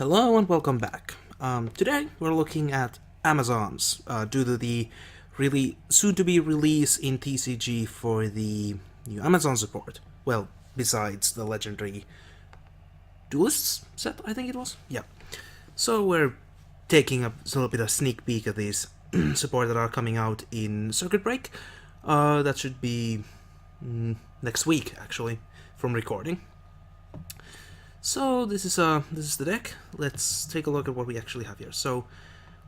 Hello and welcome back. Today we're looking at Amazons due to the really soon-to-be release in TCG for the new Amazon support. Well, besides the legendary Duelists set, I think it was. Yeah. So we're taking a little bit of sneak peek at these support that are coming out in Circuit Break. That should be next week, actually, from recording. So this is the deck. Let's take a look at what we actually have here. So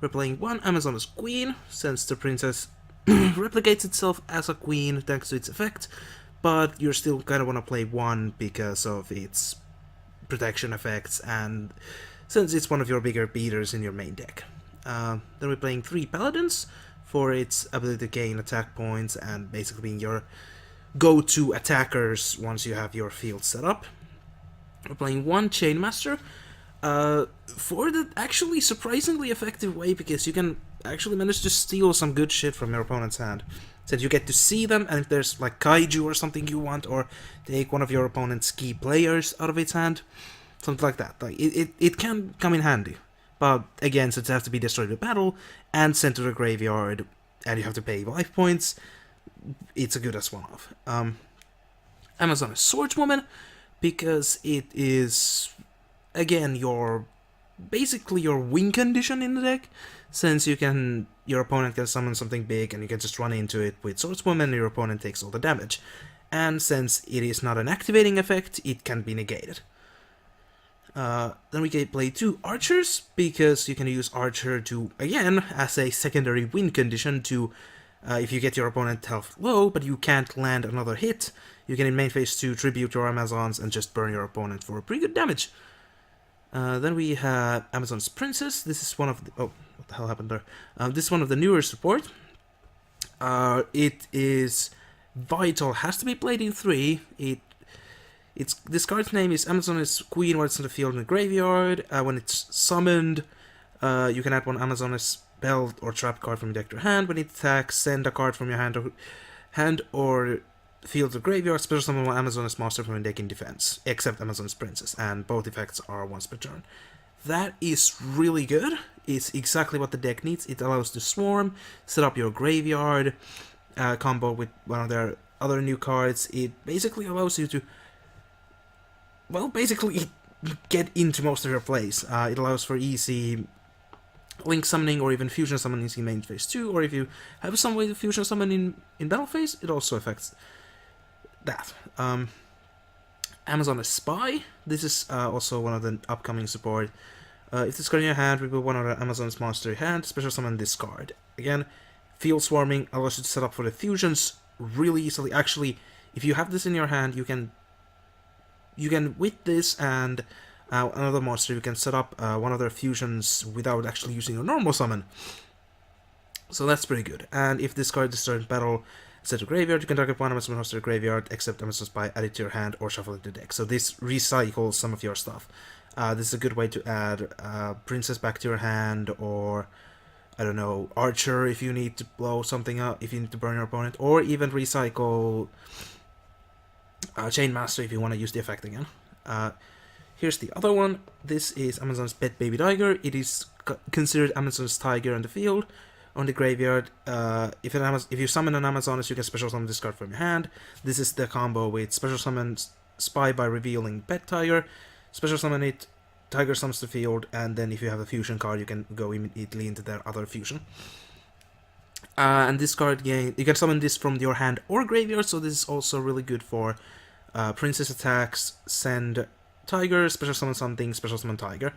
we're playing one Amazon as queen, since the princess replicates itself as a queen thanks to its effect, but you still kind of want to play one because of its protection effects and since it's one of your bigger beaters in your main deck. Then we're playing three paladins for its ability to gain attack points and basically being your go-to attackers once you have your field set up. We're playing one Chainmaster for the actually surprisingly effective way because you can actually manage to steal some good shit from your opponent's hand. Since you get to see them, and if there's like Kaiju or something you want, or take one of your opponent's key players out of its hand, something like that. Like it can come in handy. But again, since it has to be destroyed in battle and sent to the graveyard, and you have to pay life points, it's a good as one-off. Amazon is Swordswoman, because it is, again, basically your win condition in the deck, since your opponent can summon something big and you can just run into it with Swordswoman and your opponent takes all the damage. And since it is not an activating effect, it can be negated. Then we can play two Archers, because you can use Archer to, again, as a secondary win condition to, if you get your opponent health low, but you can't land another hit, you can in main phase 2 tribute your Amazons and just burn your opponent for pretty good damage. Then we have Amazon's Princess. This is one of the... Oh, what the hell happened there? This is one of the newer support. It is vital. Has to be played in 3. This card's name is Amazon is Queen when it's in the field in the graveyard. When it's summoned, you can add one Amazon spell or trap card from your deck to your hand. When it attacks, send a card from your hand or field to graveyard, special summon one Amazoness monster from your deck in defense, except Amazon's Princess, and both effects are once per turn. That is really good. It's exactly what the deck needs. It allows to swarm, set up your graveyard, combo with one of their other new cards. It basically allows you to, well, basically get into most of your plays. It allows for easy link summoning or even fusion summoning in main phase 2, or if you have some way to fusion summon in battle phase, it also affects that. Amazon is Spy. This is also one of the upcoming support. If this card in your hand, remove one of the Amazon's monster in your hand, special summon this card. Again, field swarming allows you to set up for the fusions really easily. Actually, if you have this in your hand, you can with this and another monster, you can set up one of their fusions without actually using a normal summon. So that's pretty good. And if this card is destroyed in battle, set to graveyard, you can target one Amazon monster to graveyard, except Amazon Spy, add it to your hand, or shuffle it to the deck. So this recycles some of your stuff. This is a good way to add Princess back to your hand, or, I don't know, Archer if you need to blow something up, if you need to burn your opponent, or even recycle Chainmaster if you want to use the effect again. Here's the other one. This is Amazon's Pet Baby Tiger. It is considered Amazon's Tiger on the field. On the graveyard, if you summon an Amazoness, you can special summon this card from your hand. This is the combo with special summon Spy by revealing Pet Tiger, special summon it, Tiger summons the field, and then if you have a fusion card, you can go immediately into their other fusion. And this card, you can summon this from your hand or graveyard, so this is also really good for Princess attacks, send Tiger, special summon something, special summon Tiger.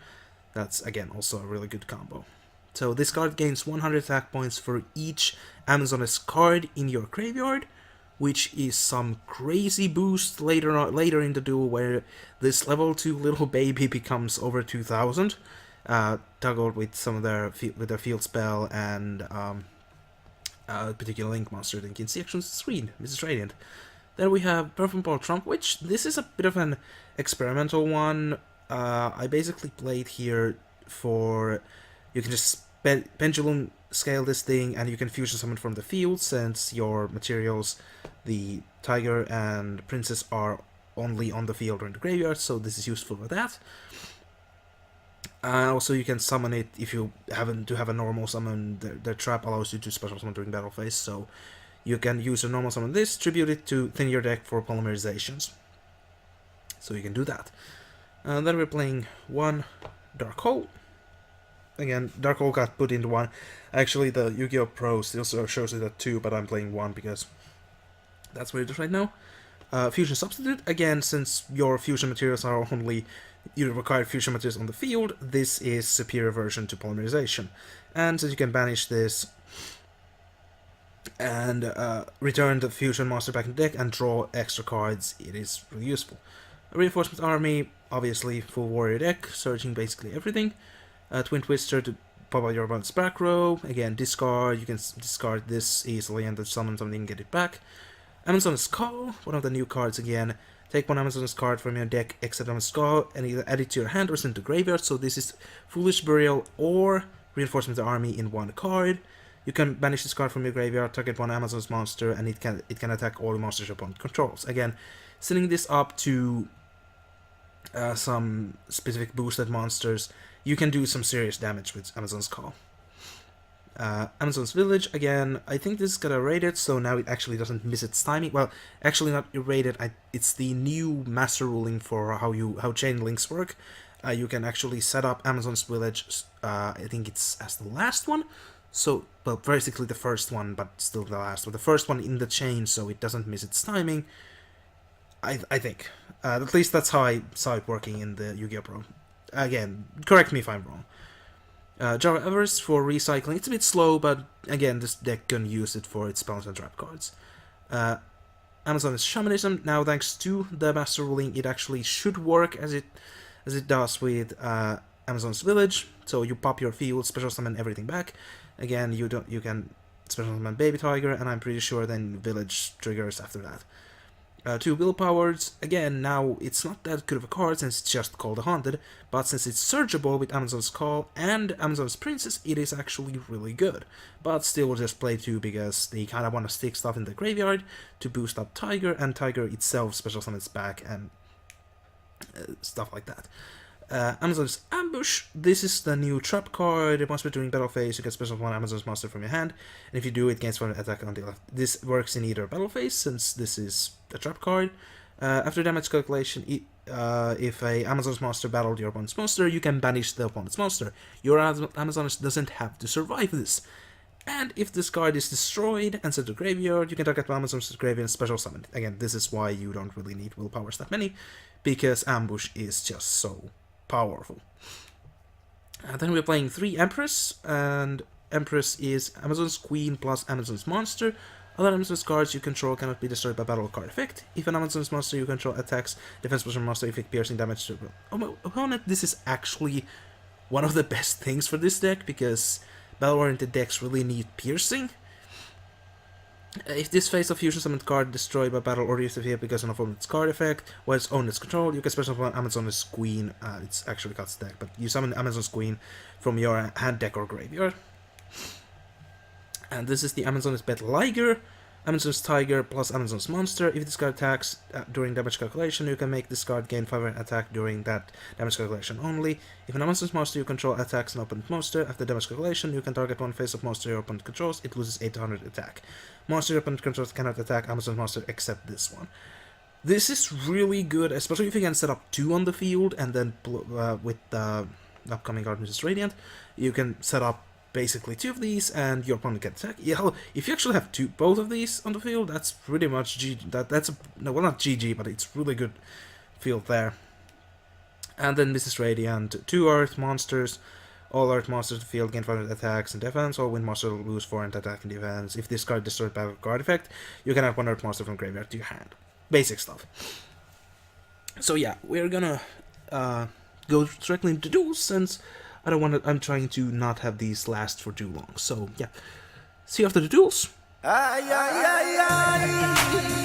That's, again, also a really good combo. So this card gains 100 attack points for each Amazoness card in your graveyard, which is some crazy boost later in the duel where this level 2 little baby becomes over 2000, toggled with some of their field spell and a particular link monster that you can see actions on the screen, Mrs. Radiant. Then we have Perfume Ball Trump, which this is a bit of an experimental one. I basically played here for, you can just pendulum scale this thing and you can fusion summon from the field, since your materials, the Tiger and Princess, are only on the field or in the graveyard, so this is useful for that. Also, you can summon it if you happen to have a normal summon. The trap allows you to special summon during battle phase, so you can use a normal summon this, tribute it to thin your deck for polymerizations. So you can do that. Then we're playing 1 Dark Hole. Again, Dark Hole got put into 1. Actually, the Yu-Gi-Oh! Pro still shows it at 2, but I'm playing 1 because that's where it is right now. Fusion Substitute. Again, since your fusion materials are only you require fusion materials on the field, this is superior version to polymerization. And since you can banish this and return the fusion monster back in the deck and draw extra cards, it is really useful. A Reinforcement Army, obviously full warrior deck, searching basically everything. Twin Twister to pop out your opponent's back row. Again, discard, you can discard this easily and then summon something and get it back. Amazon's Call, one of the new cards again. Take one Amazon's card from your deck, except Amazon's Call, and either add it to your hand or send it to graveyard. So this is Foolish Burial or Reinforcement Army in 1 card. You can banish this card from your graveyard, target one Amazon's monster, and it can attack all the monsters your opponent controls. Again, sending this up to some specific boosted monsters, you can do some serious damage with Amazon's Call. Amazon's Village, again, I think this is gonna rate it, so now it actually doesn't miss its timing. Well, actually not rated, it's the new master ruling for how chain links work. You can actually set up Amazon's Village, I think it's as the last one, so, well, basically the first one, but still the last one. The first one in the chain, so it doesn't miss its timing, I think. At least that's how I saw it working in the Yu-Gi-Oh! Pro. Again, correct me if I'm wrong. Java Everest for recycling. It's a bit slow, but again, this deck can use it for its spells and trap cards. Amazon is Shamanism. Now, thanks to the Master Ruling, it actually should work as it does with Amazon's Village. So you pop your field, special summon everything back. Again, you can special summon Baby Tiger, and I'm pretty sure then Village triggers after that. 2 Willpowers, again, now it's not that good of a card since it's just called a Haunted, but since it's searchable with Amazon's Call and Amazon's Princess, it is actually really good. But still just play 2 because they kind of want to stick stuff in the graveyard to boost up Tiger, and Tiger itself special summons back and stuff like that. Amazon's Ambush, this is the new trap card. Once during battle phase, you can special one Amazon's monster from your hand, and if you do, it gains 1 attack on the left. This works in either battle phase, since this is a trap card. After damage calculation, if a Amazon's monster battled your opponent's monster, you can banish the opponent's monster. Your Amazoness doesn't have to survive this. And if this card is destroyed and sent to graveyard, you can target Amazon's graveyard and special summon it. Again, this is why you don't really need willpowers that many, because Ambush is just so powerful. Then we're playing 3 Empress, and Empress is Amazon's Queen plus Amazon's Monster. Other Amazon's cards you control cannot be destroyed by battle card effect. If an Amazon's monster you control attacks, defense plus your monster inflict piercing damage to the opponent. This is actually one of the best things for this deck, because battle-oriented decks really need piercing. If this phase of fusion summoned card destroyed by battle or used to field because of an opponent's card effect, while it's own its control, you can special summon Amazon's Queen. It's actually cuts deck, but you summon Amazon's Queen from your hand, deck, or graveyard. And this is the Amazon's Bet Liger, Amazon's Tiger plus Amazon's Monster. If this card attacks during damage calculation, you can make this card gain 5 attack during that damage calculation only. If an Amazon's monster you control attacks an opponent monster, after damage calculation, you can target one face of monster your opponent controls, it loses 800 attack. Monster your opponent controls cannot attack Amazon's monster except this one. This is really good, especially if you can set up 2 on the field, and then with the upcoming card, Mrs. Radiant, you can set up basically 2 of these, and your opponent can attack. Yeah, if you actually have both of these on the field, that's pretty much GG. Well, not GG, but it's really good field there. And then Mrs. Radiant, 2 Earth monsters. All Earth monsters in the field gain 500 attacks and defense. All Wind monsters lose 400 attack and defense. If this card destroyed by a card effect, you can add 1 Earth monster from graveyard to your hand. Basic stuff. So yeah, we're gonna go directly into duels, since I'm trying to not have these last for too long. So yeah, see you after the duels. Ay, ay, ay, ay.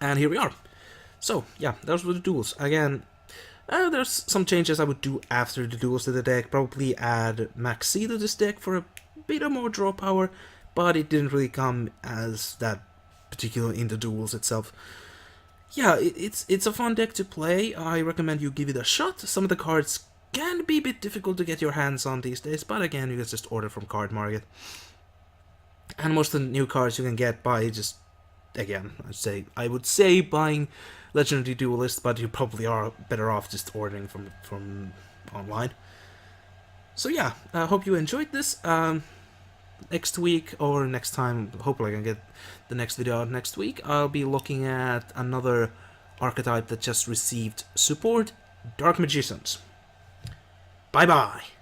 And here we are. So, yeah, those were the duels. Again, there's some changes I would do after the duels to the deck. Probably add Max C to this deck for a bit of more draw power, but it didn't really come as that particular in the duels itself. Yeah, it's a fun deck to play. I recommend you give it a shot. Some of the cards can be a bit difficult to get your hands on these days, but again, you can just order from Card Market. And most of the new cards you can get by just, again, I would say buying Legendary Duelist, but you probably are better off just ordering from online. So yeah, I hope you enjoyed this. Next week, or next time, hopefully I can get the next video out next week, I'll be looking at another archetype that just received support, Dark Magicians. Bye bye!